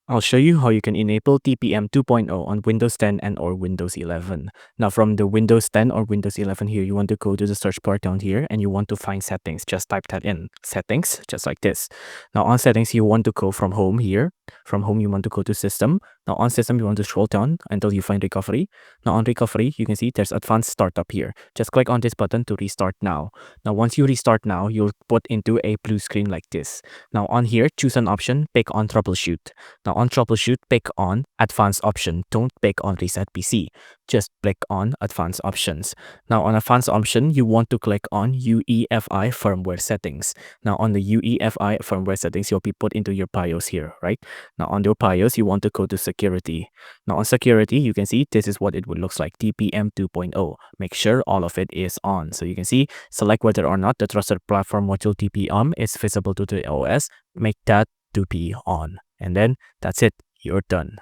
I'll show you how you can enable TPM 2.0 on Windows 10 and or Windows 11. Now from the Windows 10 or Windows 11 here, you want to go to the search bar down here and you want to find settings. Just type that in. Settings, just like this. Now on settings, you want to go from home here. From home, you want to go to system. Now on system, you want to scroll down until you find recovery. Now on recovery, you can see there's advanced startup here. Just click on this button to restart now. Now once you restart now, you'll put into a blue screen like this. Now on here, choose an option, pick on troubleshoot. Now on troubleshoot, pick on advanced option. Don't pick on reset PC. Just click on advanced options. Now on advanced option, you want to click on UEFI firmware settings. Now on the UEFI firmware settings, you'll be put into your BIOS here, right? Now on your BIOS, you want to go to security. Now on security, you can see this is what it would look like, TPM 2.0. Make sure all of it is on. So you can see, select whether or not the trusted platform module TPM is visible to the OS. Make that to be on. And then that's it. You're done.